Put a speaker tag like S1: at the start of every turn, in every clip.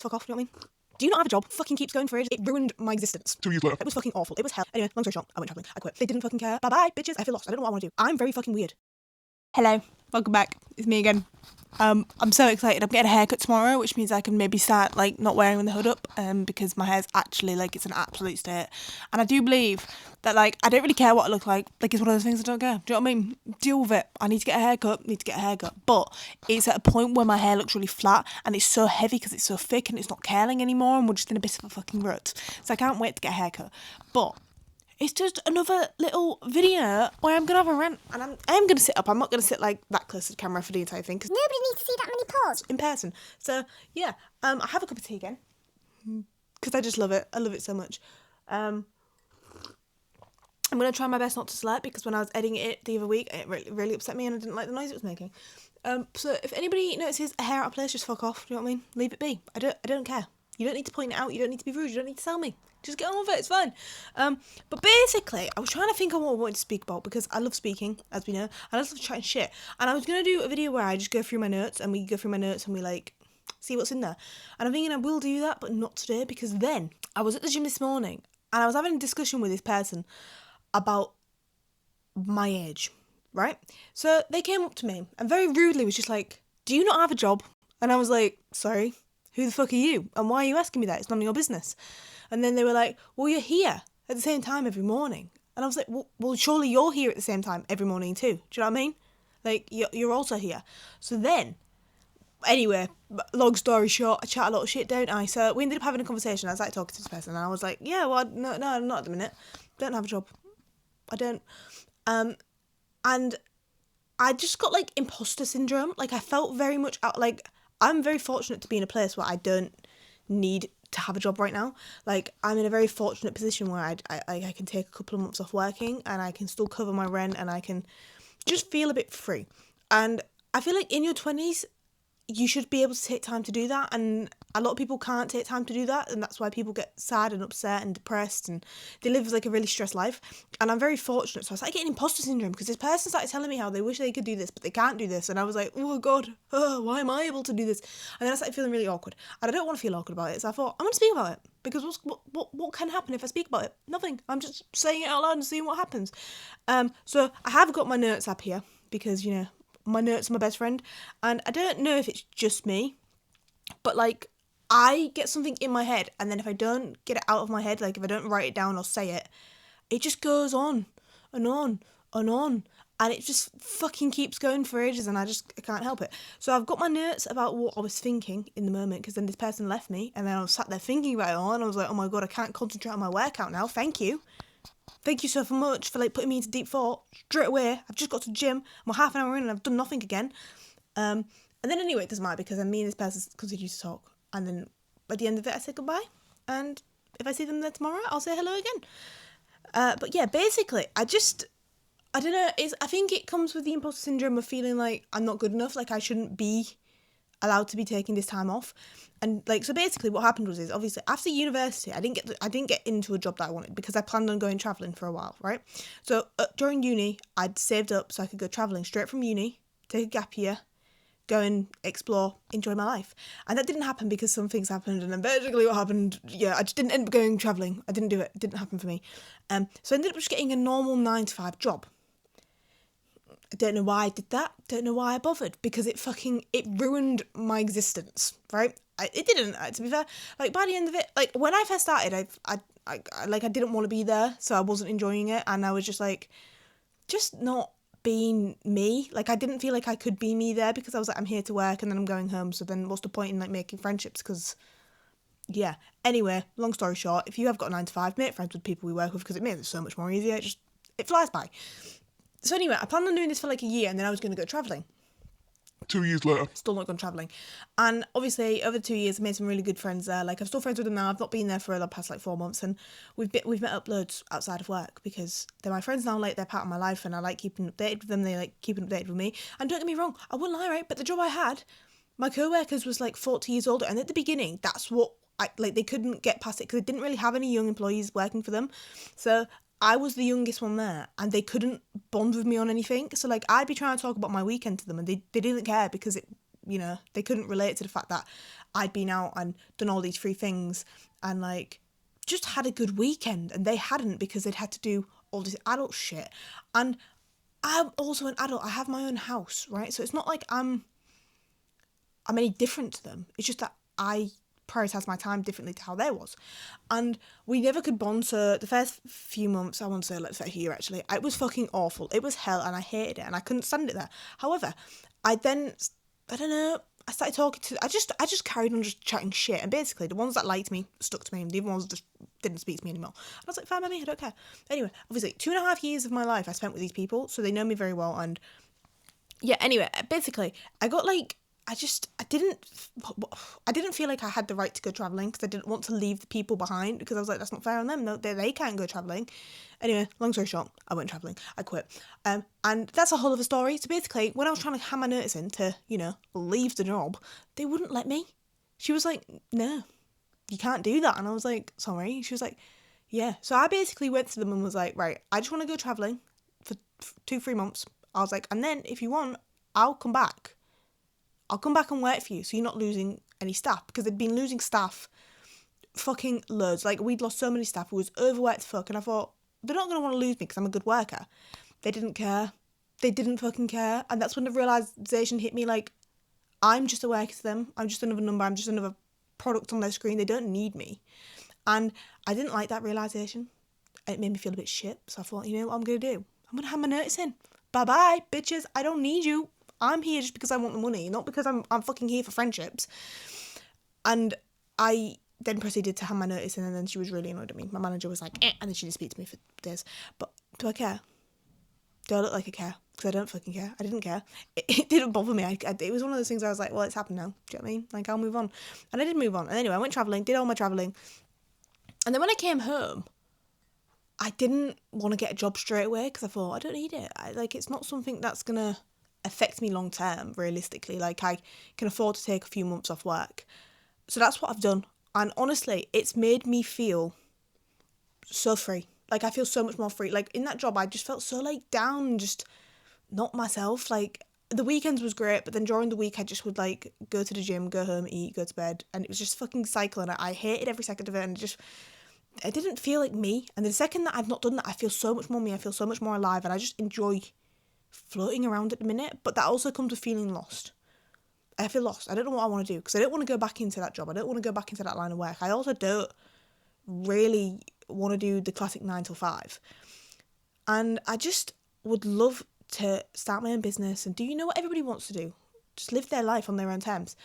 S1: Fuck off, you know what I mean? Do you not have a job? Fucking keeps going for ages. It ruined my existence.
S2: 2 years later.
S1: It was fucking awful. It was hell. Anyway, long story short, I went travelling. I quit. They didn't fucking care. Bye-bye, bitches. I feel lost. I don't know what I want to do. I'm very fucking weird.
S3: Hello, welcome back. It's me again. I'm so excited. I'm getting a haircut tomorrow, which means I can maybe start not wearing the hood up, because my hair's actually it's an absolute state. And I do believe that I don't really care what I look like. It's one of those things I don't care. Do you know what I mean? Deal with it. I need to get a haircut. But it's at a point where my hair looks really flat and it's so heavy because it's so thick and it's not curling anymore, and we're just in a bit of a fucking rut. So I can't wait to get a haircut. But it's just another little video where I'm going to have a rant. And I'm going to sit up. I'm not going to sit that close to the camera for the entire thing, because
S4: nobody needs to see that many pores
S1: in person. So, yeah, I have a cup of tea again, because I just love it. I love it so much. I'm going to try my best not to slap, because when I was editing it the other week, it really, really upset me and I didn't like the noise it was making. So if anybody notices a hair out of place, just fuck off. Do you know what I mean? Leave it be. I don't care. You don't need to point it out. You don't need to be rude. You don't need to tell me. Just get on with it. It's fine. But basically, I was trying to think of what I wanted to speak about, because I love speaking, as we know. And I just love chatting shit. And I was going to do a video where I just go through my notes, and we go through my notes and we see what's in there. And I'm thinking I will do that, but not today, because then I was at the gym this morning and I was having a discussion with this person about my age, right? So they came up to me and very rudely was just like, do you not have a job? And I was like, sorry, who the fuck are you? And why are you asking me that? It's none of your business. And then they were like, well, you're here at the same time every morning. And I was like, well, surely you're here at the same time every morning too. Do you know what I mean? You're also here. So then, anyway, long story short, I chat a lot of shit, don't I? So we ended up having a conversation. I was talking to this person and I was like, yeah, well, no, not at the minute. Don't have a job. I don't. And I just got imposter syndrome. I felt very much out. I'm very fortunate to be in a place where I don't need to have a job right now. I'm in a very fortunate position where I can take a couple of months off working and I can still cover my rent and I can just feel a bit free. And I feel in your 20s, you should be able to take time to do that, and a lot of people can't take time to do that, and that's why people get sad and upset and depressed, and they live a really stressed life. And I'm very fortunate, so I started getting imposter syndrome, because this person started telling me how they wish they could do this but they can't do this, and I was like, oh god, why am I able to do this? And then I started feeling really awkward, and I don't want to feel awkward about it, so I thought I'm going to speak about it, because what can happen if I speak about it? Nothing. I'm just saying it out loud and seeing what happens. So I have got my notes up here, because my notes are my best friend, and I don't know if it's just me, but I get something in my head, and then if I don't get it out of my head, if I don't write it down or say it, it just goes on and on and on, and it just fucking keeps going for ages, and I can't help it. So I've got my notes about what I was thinking in the moment, because then this person left me, and then I was sat there thinking about it all, and I was like, oh my god, I can't concentrate on my workout now. Thank you so much for putting me into deep thought straight away. I've just got to the gym, I'm half an hour in and I've done nothing again. And then anyway, it doesn't matter, because me and this person continue to talk, and then by the end of it I say goodbye, and if I see them there tomorrow I'll say hello again. But yeah, basically I don't know, I think it comes with the imposter syndrome of feeling like I'm not good enough, I shouldn't be allowed to be taking this time off. And so basically what happened was obviously after university I didn't get into a job that I wanted, because I planned on going travelling for a while, right? So during uni I'd saved up so I could go travelling straight from uni, take a gap year, go and explore, enjoy my life. And that didn't happen because some things happened, and then basically what happened, I just didn't end up going travelling. I didn't do it. It didn't happen for me. So I ended up just getting a normal 9-to-5 job. I don't know why I did that. Don't know why I bothered, because it ruined my existence, right? It didn't, to be fair. By the end of it, when I first started, I didn't want to be there, so I wasn't enjoying it, and I was just not being me. I didn't feel like I could be me there, because I was I'm here to work and then I'm going home, so then what's the point in making friendships? Because yeah. Anyway, long story short, if you have got a 9-to-5, make friends with people we work with, because it makes it so much more easier. It flies by. So anyway, I planned on doing this for a year, and then I was going to go travelling.
S2: 2 years later.
S1: Still not gone travelling. And obviously, over 2 years, I made some really good friends there. I'm still friends with them now. I've not been there for the past 4 months, and we've met up loads outside of work, because they're my friends now. They're part of my life, and I like keeping updated with them. They like keeping updated with me. And don't get me wrong, I wouldn't lie, right? But the job I had, my co-workers was 40 years older, and at the beginning, that's what they couldn't get past it, because they didn't really have any young employees working for them. So I was the youngest one there, and they couldn't bond with me on anything. So I'd be trying to talk about my weekend to them, and they didn't care, because they couldn't relate to the fact that I'd been out and done all these free things and like just had a good weekend, and they hadn't because they'd had to do all this adult shit. And I'm also an adult. I have my own house, right? So it's not like I'm any different to them. It's just that I prioritise my time differently to how they was. And we never could bond, so the first few months, I won't say let's say a year actually, it was fucking awful. It was hell and I hated it and I couldn't stand it there. However, I don't know, I started talking to, I just carried on just chatting shit, and basically the ones that liked me stuck to me and the other ones just didn't speak to me anymore. And I was like, fine by me, I don't care. Anyway, obviously 2.5 years of my life I spent with these people, so they know me very well. And yeah, anyway, basically I got like, I didn't feel like I had the right to go travelling because I didn't want to leave the people behind, because I was like, that's not fair on them. No, they can't go travelling. Anyway, long story short, I went travelling. I quit. And that's a whole other story. So basically, when I was trying to hand my notice in to, leave the job, they wouldn't let me. She was like, no, you can't do that. And I was like, sorry. She was like, yeah. So I basically went to them and was like, right, I just want to go travelling for 2-3 months. I was like, and then if you want, I'll come back and work for you, so you're not losing any staff, because they'd been losing staff fucking loads. Like, we'd lost so many staff who was overworked fuck, and I thought, they're not going to want to lose me because I'm a good worker. They didn't care. They didn't fucking care. And that's when the realisation hit me, like, I'm just a worker to them. I'm just another number. I'm just another product on their screen. They don't need me. And I didn't like that realisation. It made me feel a bit shit. So I thought, you know what I'm going to do? I'm going to hand my notice in. Bye-bye, bitches. I don't need you. I'm here just because I want the money, not because I'm fucking here for friendships. And I then proceeded to hand my notice in, and then she was really annoyed at me. My manager was like, and then she didn't speak to me for days. But do I care? Do I look like I care? Because I don't fucking care. I didn't care. It didn't bother me. It was one of those things where I was like, well, it's happened now. Do you know what I mean? Like, I'll move on. And I did move on. And anyway, I went travelling, did all my travelling. And then when I came home, I didn't want to get a job straight away because I thought, I don't need it. It's not something that's going to affect me long term, realistically. Like, I can afford to take a few months off work. So that's what I've done. And honestly, it's made me feel so free. Like, I feel so much more free. Like, in that job, I just felt so, like, down, just not myself. Like, the weekends was great, but then during the week, I just would, like, go to the gym, go home, eat, go to bed. And it was just fucking cycling. I hated every second of it, and I didn't feel like me. And the second that I've not done that, I feel so much more me. I feel so much more alive, and I just enjoy floating around at the minute. But that also comes with feeling lost. I feel lost. I don't know what I want to do, because I don't want to go back into that job. I don't want to go back into that line of work. I also don't really want to do the classic 9 till 5. And I just would love to start my own business and do what everybody wants to do. Just live their life on their own terms.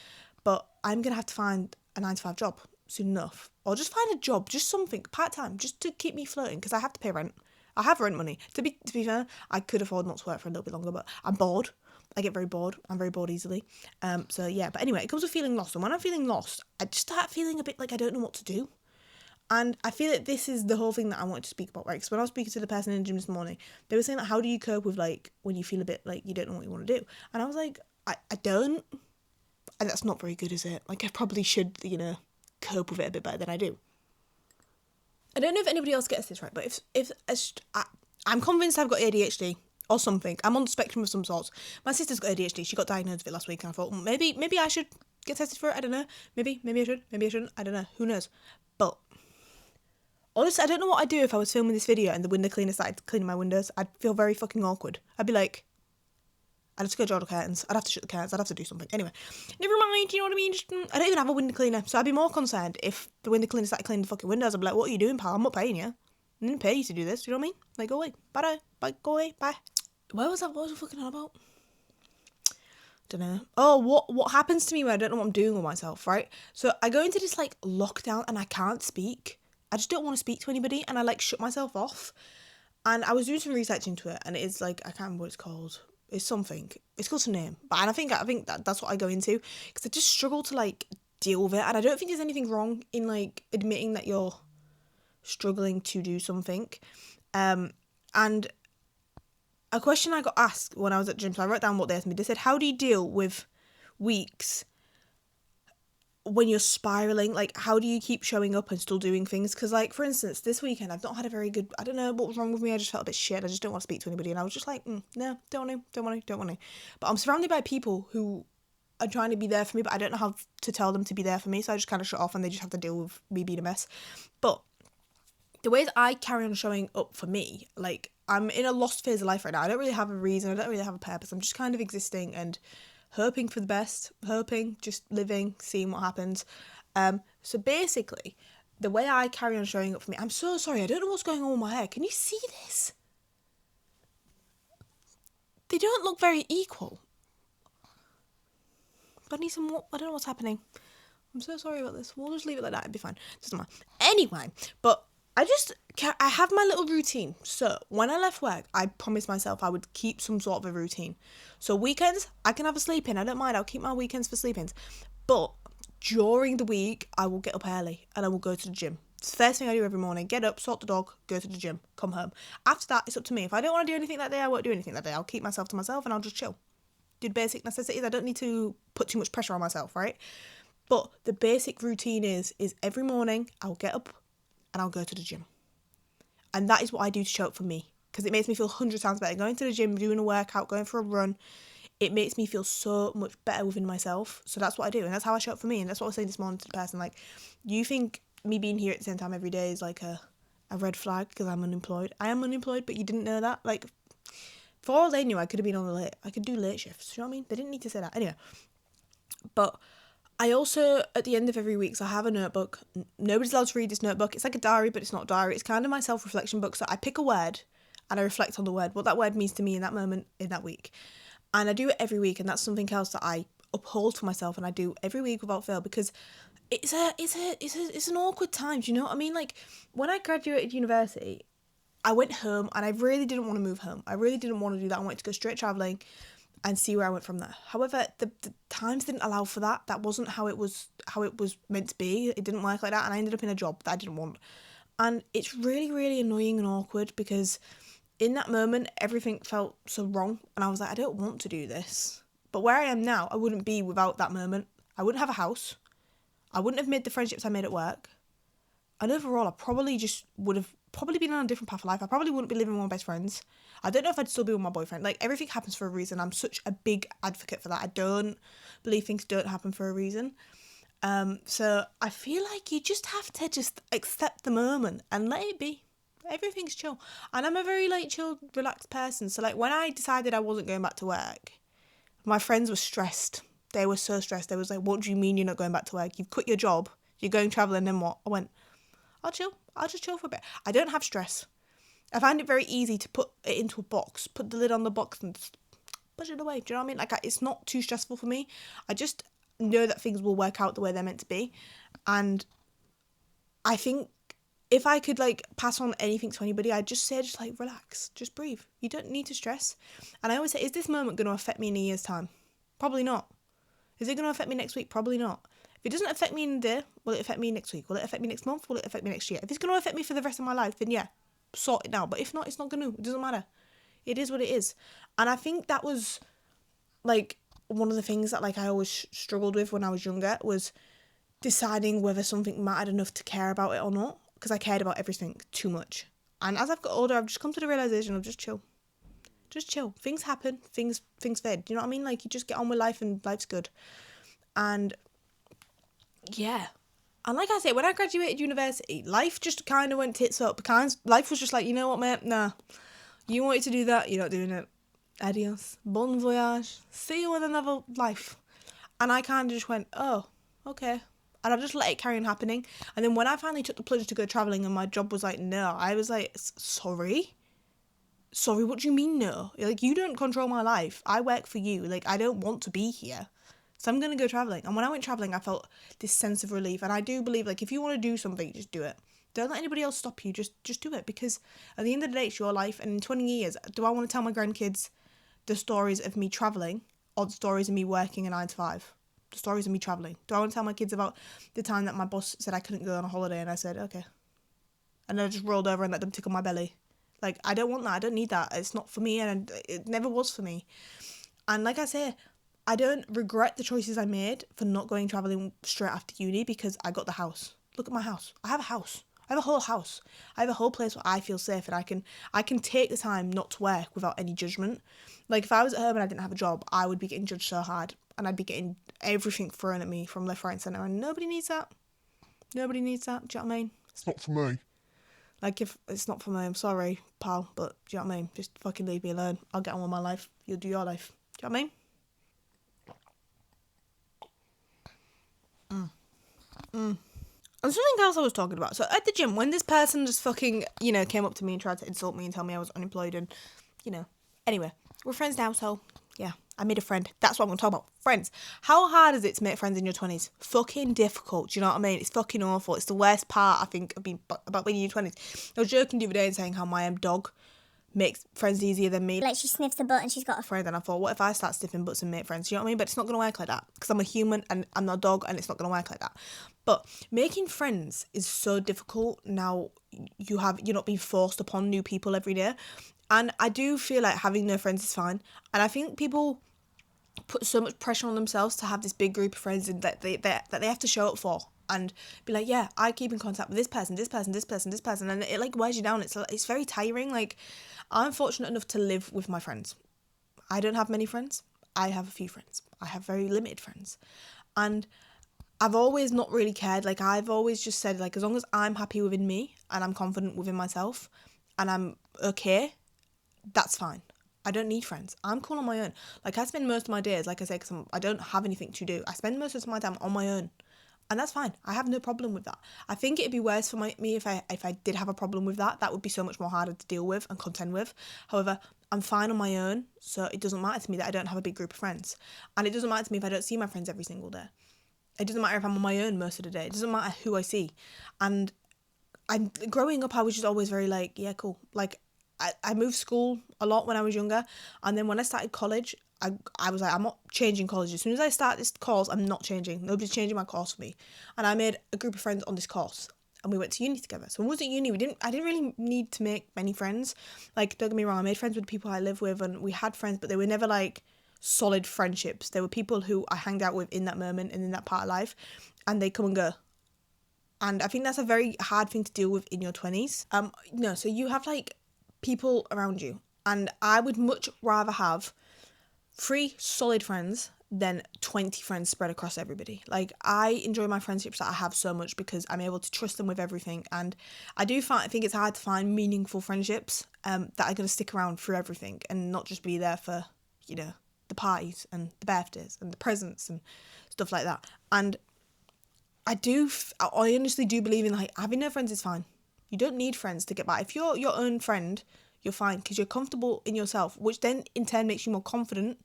S1: But I'm going to have to find a 9 to 5 job soon enough. Or just find a job, just something, part-time, just to keep me floating, because I have to pay rent. I have rent money. To be fair, I could afford not to work for a little bit longer, but I'm bored. I get very bored. I'm very bored easily. So yeah, but anyway, it comes with feeling lost. And when I'm feeling lost, I just start feeling a bit like I don't know what to do. And I feel like this is the whole thing that I wanted to speak about, right? Because when I was speaking to the person in the gym this morning, they were saying, like, how do you cope with, like, when you feel a bit like you don't know what you want to do? And I was like, I don't. And that's not very good, is it? Like, I probably should, cope with it a bit better than I do. I don't know if anybody else gets this right, but I'm convinced I've got ADHD or something. I'm on the spectrum of some sorts. My sister's got ADHD. She got diagnosed with it last week, and I thought, maybe I should get tested for it. I don't know. Maybe I should. Maybe I shouldn't. I don't know. Who knows? But honestly, I don't know what I'd do if I was filming this video and the window cleaner started cleaning my windows. I'd feel very fucking awkward. I'd be like, I'd have to go draw the curtains. I'd have to shut the curtains. I'd have to do something. Anyway, never mind, you know what I mean? I don't even have a window cleaner, so I'd be more concerned if the window cleaner started cleaning the fucking windows. I'd be like, what are you doing, pal? I'm not paying you. I didn't pay you to do this, you know what I mean? Like, go away. Bye, go away, bye. Where was that? What was I fucking on about? Don't know. Oh, what happens to me when I don't know what I'm doing with myself, right? So I go into this, like, lockdown and I can't speak. I just don't want to speak to anybody, and I, like, shut myself off. And I was doing some research into it, and it is, like, I can't remember what it's called. It's something. It's called some name. But and I think that's what I go into, because I just struggle to, like, deal with it. And I don't think there's anything wrong in, like, admitting that you're struggling to do something. And a question I got asked when I was at gym, so I wrote down what they asked me. They said, how do you deal with weeks when you're spiraling? Like, how do you keep showing up and still doing things? Because, like, for instance, this weekend I've not had a very good, I don't know what was wrong with me. I just felt a bit shit. I just don't want to speak to anybody, and I was just like, no, don't want to. But I'm surrounded by people who are trying to be there for me, but I don't know how to tell them to be there for me, so I just kind of shut off and they just have to deal with me being a mess. But the ways I carry on showing up for me, like, I'm in a lost phase of life right now. I don't really have a reason, I don't really have a purpose. I'm just kind of existing and hoping for the best, just living, seeing what happens. So basically, the way I carry on showing up for me, I'm so sorry, I don't know what's going on with my hair. Can you see this? They don't look very equal. But I need some more, I don't know what's happening. I'm so sorry about this. We'll just leave it like that, it'll be fine. Doesn't matter. Anyway, but I have my little routine. So when I left work, I promised myself I would keep some sort of a routine. So weekends, I can have a sleep in. I don't mind. I'll keep my weekends for sleep-ins. But during the week, I will get up early and I will go to the gym. It's the first thing I do every morning. Get up, sort the dog, go to the gym, come home. After that, it's up to me. If I don't want to do anything that day, I won't do anything that day. I'll keep myself to myself and I'll just chill. Do the basic necessities. I don't need to put too much pressure on myself, right? But the basic routine is every morning I'll get up and I'll go to the gym. And that is what I do to show up for me, because it makes me feel 100 times better. Going to the gym, doing a workout, going for a run, it makes me feel so much better within myself. So that's what I do, and that's how I show up for me. And that's what I was saying this morning to the person, like, you think me being here at the same time every day is like a red flag because I'm unemployed? I am unemployed, but you didn't know that. Like, for all they knew, I could have been on the late. I could do late shifts. You know what I mean? They didn't need to say that. Anyway, but I also, at the end of every week, so I have a notebook. Nobody's allowed to read this notebook. It's like a diary, but it's not a diary. It's kind of my self-reflection book. So I pick a word and I reflect on the word, what that word means to me in that moment, in that week. And I do it every week, and that's something else that I uphold for myself, and I do every week without fail, because it's an awkward time. Do you know what I mean? Like, when I graduated university, I went home and I really didn't want to move home. I really didn't want to do that. I wanted to go straight travelling and see where I went from there. However, the times didn't allow for that. That wasn't how it was meant to be. It didn't work like that, and I ended up in a job that I didn't want. And it's really, really annoying and awkward, because in that moment, everything felt so wrong, and I was like, I don't want to do this. But where I am now, I wouldn't be without that moment. I wouldn't have a house. I wouldn't have made the friendships I made at work. And overall, I probably just would have been on a different path of life. I probably wouldn't be living with my best friends. I don't know if I'd still be with my boyfriend. Like, everything happens for a reason. I'm such a big advocate for that. I don't believe things don't happen for a reason. So I feel like you just have to just accept the moment and let it be. Everything's chill. And I'm a very, like, chill, relaxed person. So, like, when I decided I wasn't going back to work, my friends were stressed. They were so stressed. They was like, what do you mean you're not going back to work? You've quit your job. You're going travelling, then what? I went, I'll chill. I'll just chill for a bit. I don't have stress. I find it very easy to put it into a box, put the lid on the box and just push it away. Do you know what I mean? Like, it's not too stressful for me. I just know that things will work out the way they're meant to be. And I think if I could, like, pass on anything to anybody, I'd just say, just, like, relax. Just breathe. You don't need to stress. And I always say, is this moment going to affect me in a year's time? Probably not. Is it going to affect me next week? Probably not. If it doesn't affect me in a day, will it affect me next week? Will it affect me next month? Will it affect me next year? If it's going to affect me for the rest of my life, then yeah, sort it now. But if not, it's not going to. It doesn't matter. It is what it is. And I think that was, like, one of the things that, like, I always struggled with when I was younger, was deciding whether something mattered enough to care about it or not, because I cared about everything too much. And as I've got older, I've just come to the realisation of just chill. Just chill. Things happen. Things fade. Do you know what I mean? Like, you just get on with life and life's good. And yeah. And like I say, when I graduated university, life just kind of went tits up. Life was just like, you know what, mate? Nah. You wanted to do that, you're not doing it. Adios. Bon voyage. See you in another life. And I kind of just went, oh, okay. And I just let it carry on happening. And then when I finally took the plunge to go travelling and my job was like, no, I was like, sorry? Sorry, what do you mean no? Like, you don't control my life. I work for you. Like, I don't want to be here. So I'm going to go travelling. And when I went travelling, I felt this sense of relief. And I do believe, like, if you want to do something, just do it. Don't let anybody else stop you. Just do it. Because at the end of the day, it's your life. And in 20 years, do I want to tell my grandkids the stories of me travelling or the stories of me working a 9 to 5? The stories of me travelling. Do I want to tell my kids about the time that my boss said I couldn't go on a holiday and I said, okay. And then I just rolled over and let them tickle my belly. Like, I don't want that. I don't need that. It's not for me, and it never was for me. And like I say, I don't regret the choices I made for not going travelling straight after uni, because I got the house. Look at my house. I have a house. I have a whole house. I have a whole place where I feel safe, and I can take the time not to work without any judgment. Like, if I was at home and I didn't have a job, I would be getting judged so hard, and I'd be getting everything thrown at me from left, right and centre, and nobody needs that. Nobody needs that, do you know what I mean?
S2: It's not for me.
S1: Like, if it's not for me, I'm sorry, pal, but do you know what I mean? Just fucking leave me alone. I'll get on with my life. You'll do your life. Do you know what I mean? And something else I was talking about. So at the gym, when this person just fucking, came up to me and tried to insult me and tell me I was unemployed and, Anyway, we're friends now, so yeah, I made a friend. That's what I'm going to talk about. Friends. How hard is it to make friends in your 20s? Fucking difficult. Do you know what I mean? It's fucking awful. It's the worst part, I think, about being in your 20s. I was joking the other day and saying how my dog makes friends easier than me.
S4: Like, she sniffs the butt and she's got a
S1: friend, and I thought, what if I start sniffing butts and make friends? Do you know what I mean? But it's not going to work like that because I'm a human and I'm not a dog, and it's not going to work like that. But making friends is so difficult now. You're not being forced upon new people every day, and I do feel like having no friends is fine. And I think people put so much pressure on themselves to have this big group of friends that they have to show up for and be like, yeah, I keep in contact with this person, and it like wears you down. It's very tiring. Like, I'm fortunate enough to live with my friends. I don't have many friends. I have a few friends. I have very limited friends, and I've always not really cared. Like, I've always just said, like, as long as I'm happy within me and I'm confident within myself and I'm okay, that's fine. I don't need friends. I'm cool on my own. Like, I spend most of my days, like I say, because I don't have anything to do. I spend most of my time on my own. And that's fine. I have no problem with that. I think it'd be worse for me if I did have a problem with that. That would be so much more harder to deal with and contend with. However, I'm fine on my own, so it doesn't matter to me that I don't have a big group of friends. And it doesn't matter to me if I don't see my friends every single day. It doesn't matter if I'm on my own most of the day. It doesn't matter who I see. And growing up, I was just always very like, yeah, cool. Like, I moved school a lot when I was younger, and then when I started college, I was like, I'm not changing college. As soon as I start this course, I'm not changing. Nobody's changing my course for me. And I made a group of friends on this course, and we went to uni together. So when I was at uni, I didn't really need to make many friends. Like, don't get me wrong, I made friends with people I live with, and we had friends, but they were never like solid friendships. They were people who I hanged out with in that moment and in that part of life, and they come and go. And I think that's a very hard thing to deal with in your 20s. So you have like people around you, and I would much rather have 3 solid friends than 20 friends spread across everybody. Like, I enjoy my friendships that I have so much because I'm able to trust them with everything, and I think it's hard to find meaningful friendships that are going to stick around through everything and not just be there for, the parties and the birthdays and the presents and stuff like that. And I honestly do believe in, like, having no friends is fine. You don't need friends to get by. If you're your own friend, you're fine because you're comfortable in yourself, which then in turn makes you more confident.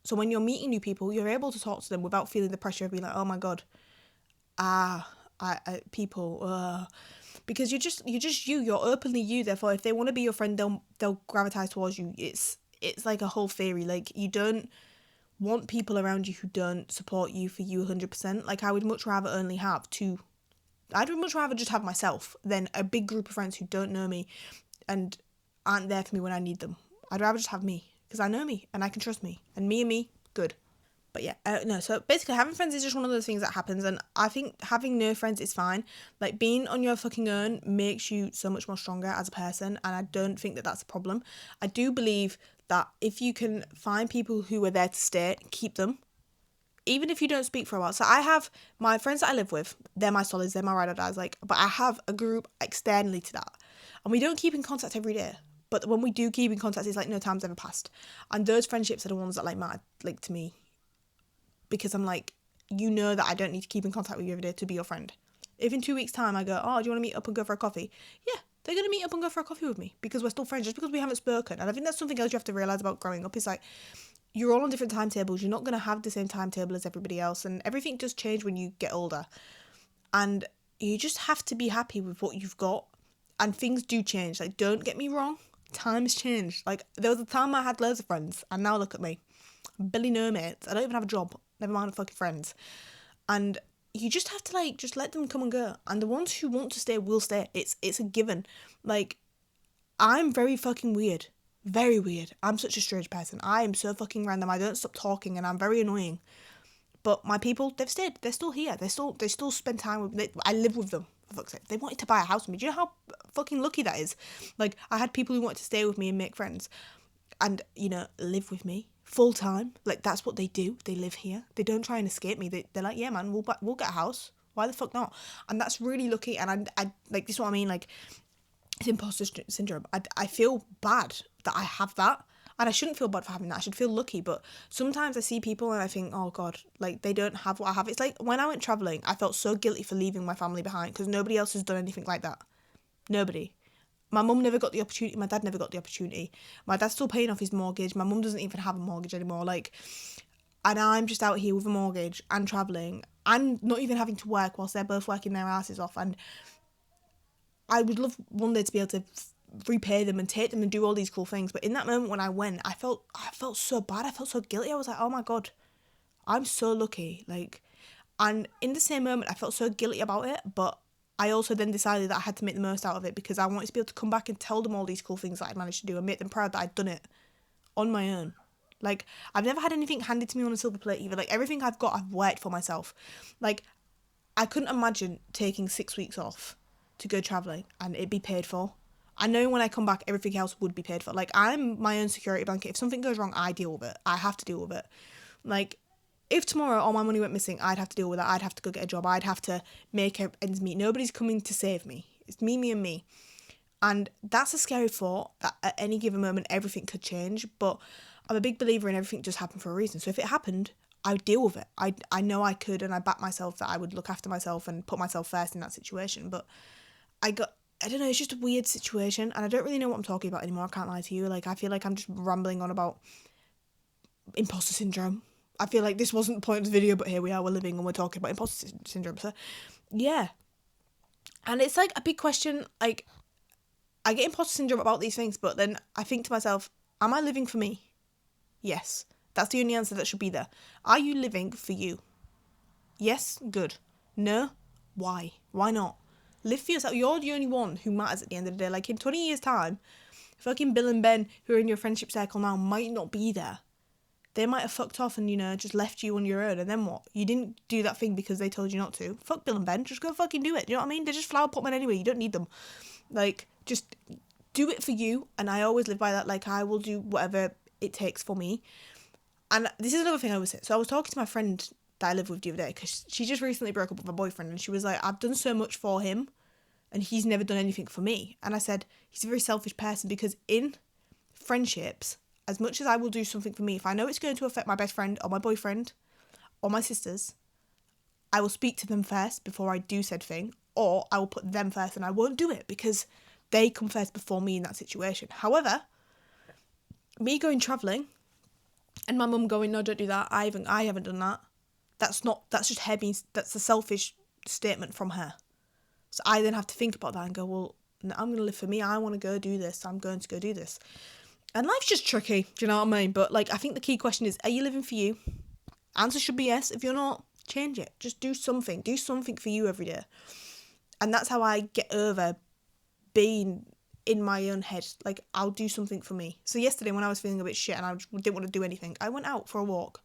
S1: So when you're meeting new people, you're able to talk to them without feeling the pressure of being like, oh my God, people, because you're just you. You're openly you. Therefore, if they want to be your friend, they'll gravitate towards you. It's like a whole theory. Like, you don't want people around you who don't support you for you 100%. Like, I would much rather only have 2. I'd much rather just have myself than a big group of friends who don't know me and aren't there for me when I need them. I'd rather just have me because I know me and I can trust me, and me, good. But yeah, so basically having friends is just one of those things that happens, and I think having no friends is fine. Like, being on your fucking own makes you so much more stronger as a person, and I don't think that that's a problem. I do believe that if you can find people who are there to stay, keep them, even if you don't speak for a while. So I have my friends that I live with, they're my solids, they're my ride or dies, like, but I have a group externally to that, and we don't keep in contact every day. But when we do keep in contact, it's like no time's ever passed. And those friendships are the ones that like matter, like, to me. Because I'm like, that I don't need to keep in contact with you every day to be your friend. If in 2 weeks' time I go, oh, do you want to meet up and go for a coffee? Yeah, they're going to meet up and go for a coffee with me because we're still friends, just because we haven't spoken. And I think that's something else you have to realise about growing up. Is like, you're all on different timetables. You're not going to have the same timetable as everybody else. And everything does change when you get older. And you just have to be happy with what you've got. And things do change. Like, don't get me wrong. Times change. Like, there was a time I had loads of friends, and now look at me. Barely no mates. I don't even have a job. Never mind fucking friends. And you just have to, like, just let them come and go. And the ones who want to stay will stay. It's a given. Like, I'm very fucking weird. Very weird. I'm such a strange person. I am so fucking random. I don't stop talking, and I'm very annoying. But my people, they've stayed. They're still here. They still spend time with me. I live with them, for fuck's sake. They wanted to buy a house with me. Do you know how fucking lucky that is? Like, I had people who wanted to stay with me and make friends and, live with me full time. Like, that's what they do. They live here. They don't try and escape me. They're like, yeah, man, we'll get a house. Why the fuck not? And that's really lucky. And I like, this is what I mean. Like, it's imposter syndrome. I feel bad that I have that. And I shouldn't feel bad for having that. I should feel lucky. But sometimes I see people and I think, oh, God, like, they don't have what I have. It's like when I went travelling, I felt so guilty for leaving my family behind because nobody else has done anything like that. Nobody. My mum never got the opportunity. My dad never got the opportunity. My dad's still paying off his mortgage. My mum doesn't even have a mortgage anymore. Like, and I'm just out here with a mortgage and travelling and not even having to work whilst they're both working their asses off. And I would love one day to be able to repay them and take them and do all these cool things. But in that moment when I went, I felt so bad. I felt so guilty. I was like, oh my God, I'm so lucky. Like, and in the same moment, I felt so guilty about it. But I also then decided that I had to make the most out of it because I wanted to be able to come back and tell them all these cool things that I'd managed to do and make them proud that I'd done it on my own. Like, I've never had anything handed to me on a silver plate either. Like, everything I've got, I've worked for myself. Like, I couldn't imagine taking 6 weeks off to go travelling and it'd be paid for. I know when I come back, everything else would be paid for. Like, I'm my own security blanket. If something goes wrong, I deal with it. I have to deal with it. Like, if tomorrow all my money went missing, I'd have to deal with that. I'd have to go get a job. I'd have to make ends meet. Nobody's coming to save me. It's me, and me. And that's a scary thought that at any given moment, everything could change. But I'm a big believer in everything just happened for a reason. So if it happened, I would deal with it. I know I could, and I back myself that I would look after myself and put myself first in that situation. But I don't know, it's just a weird situation. And I don't really know what I'm talking about anymore. I can't lie to you. Like, I feel like I'm just rambling on about imposter syndrome. I feel like this wasn't the point of the video, but here we are, we're living and we're talking about imposter syndrome. So, yeah. And it's like a big question. Like, I get imposter syndrome about these things, but then I think to myself, am I living for me? Yes. That's the only answer that should be there. Are you living for you? Yes? Good. No? Why? Why not? Live for yourself. You're the only one who matters at the end of the day. Like, in 20 years' time, fucking Bill and Ben, who are in your friendship circle now, might not be there. They might have fucked off and, you know, just left you on your own. And then what? You didn't do that thing because they told you not to. Fuck Bill and Ben. Just go fucking do it. You know what I mean? They're just flower potmen anyway. You don't need them. Like, just do it for you. And I always live by that. Like, I will do whatever it takes for me. And this is another thing I always say. So I was talking to my friend that I live with the other day because she just recently broke up with my boyfriend. And she was like, I've done so much for him and he's never done anything for me. And I said, he's a very selfish person because in friendships, as much as I will do something for me, if I know it's going to affect my best friend or my boyfriend or my sisters, I will speak to them first before I do said thing, or I will put them first and I won't do it because they come first before me in that situation. However, me going travelling and my mum going, no, don't do that, I haven't done that. That's just her being, that's a selfish statement from her. So I then have to think about that and go, well, no, I'm going to live for me. I want to go do this. I'm going to go do this. And life's just tricky, do you know what I mean? But, like, I think the key question is, are you living for you? Answer should be yes. If you're not, change it. Just do something. Do something for you every day. And that's how I get over being in my own head. Like, I'll do something for me. So yesterday when I was feeling a bit shit and I didn't want to do anything, I went out for a walk.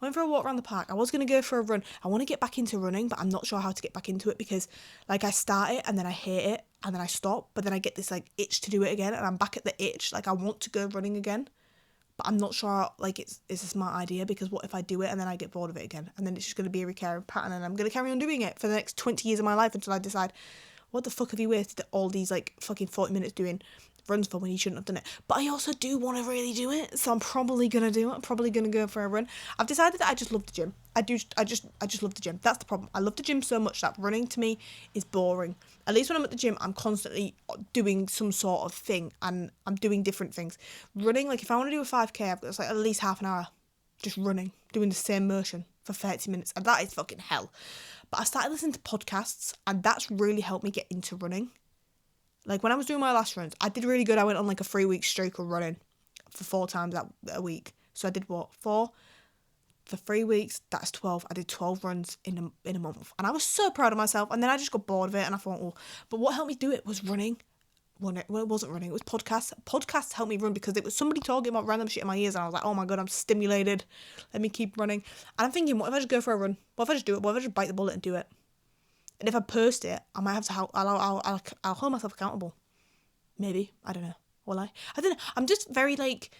S1: I went for a walk around the park. I was going to go for a run. I want to get back into running, but I'm not sure how to get back into it because, like, I start it and then I hate it and then I stop, but then I get this, like, itch to do it again and I'm back at the itch. Like, I want to go running again, but I'm not sure, like, it's a smart idea because what if I do it and then I get bored of it again and then it's just going to be a recurring pattern and I'm going to carry on doing it for the next 20 years of my life until I decide, what the fuck have you wasted all these, like, fucking 40 minutes doing runs for when you shouldn't have done it? But I also do want to really do it, so I'm probably gonna do it. I'm probably gonna go for a run. I've decided that I just love the gym. I just love the gym. That's the problem. I love the gym so much that running to me is boring. At least when I'm at the gym, I'm constantly doing some sort of thing and I'm doing different things. Running, like, if I want to do a 5k, I've got, like, at least half an hour just running, doing the same motion for 30 minutes, and that is fucking hell. But I started listening to podcasts and that's really helped me get into running. Like, when I was doing my last runs, I did really good. I went on, like, a 3-week streak of running for 4 times a week. So I did, 4? For 3 weeks, that's 12. I did 12 runs in a month. And I was so proud of myself. And then I just got bored of it and I thought, oh. But what helped me do it was running. Well, it wasn't running. It was podcasts. Podcasts helped me run because it was somebody talking about random shit in my ears. And I was like, oh, my God, I'm stimulated. Let me keep running. And I'm thinking, what if I just go for a run? What if I just do it? What if I just bite the bullet and do it? And if I post it, I might have to I'll hold myself accountable. Maybe. I don't know. Will I? I don't know. I'm just very, like,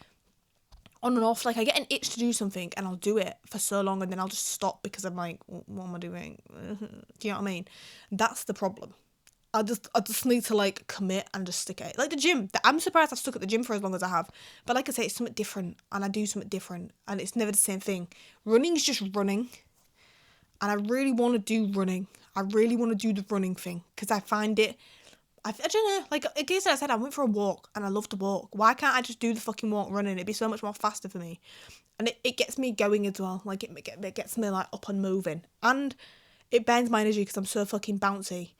S1: on and off. Like, I get an itch to do something and I'll do it for so long and then I'll just stop because I'm like, what am I doing? Do you know what I mean? That's the problem. I just need to, like, commit and just stick at it. Like the gym. I'm surprised I've stuck at the gym for as long as I have. But like I say, it's something different and I do something different and it's never the same thing. Running's just running. And I really want to do running. I really want to do the running thing because I find it, I don't know, like, I guess I said I went for a walk and I love to walk. Why can't I just do the fucking walk running? It'd be so much more faster for me. And it gets me going as well. Like, it gets me, like, up and moving. And it burns my energy because I'm so fucking bouncy.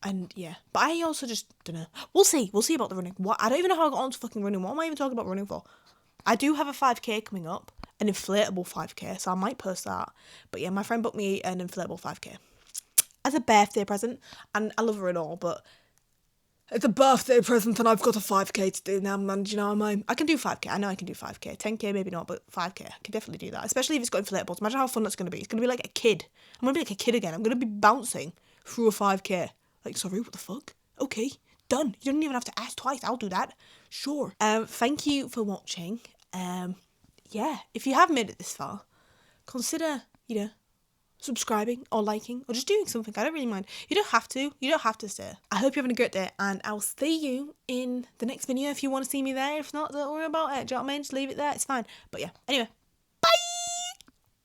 S1: And, yeah. But I also just, don't know. We'll see. We'll see about the running. I don't even know how I got on to fucking running. What am I even talking about running for? I do have a 5k coming up. An inflatable 5k. So I might post that. But, yeah, my friend booked me an inflatable 5k. As a birthday present. And I love her and all, but it's a birthday present and I've got a 5k to do now, man. Do you know what I mean? I can do 5k. I know I can do 5k. 10k maybe not, but 5k. I can definitely do that. Especially if it's got inflatables. Imagine how fun that's going to be. It's going to be like a kid. I'm going to be like a kid again. I'm going to be bouncing through a 5k. Like, sorry, what the fuck? Okay, done. You don't even have to ask twice. I'll do that. Sure. Thank you for watching. Yeah, if you have made it this far, consider, subscribing or liking or just doing something. I don't really mind. You don't have to. You don't have to stay. I hope you're having a great day and I'll see you in the next video if you want to see me there. If not, don't worry about it. Do you know what I mean? Just leave it there. It's fine. But yeah, anyway,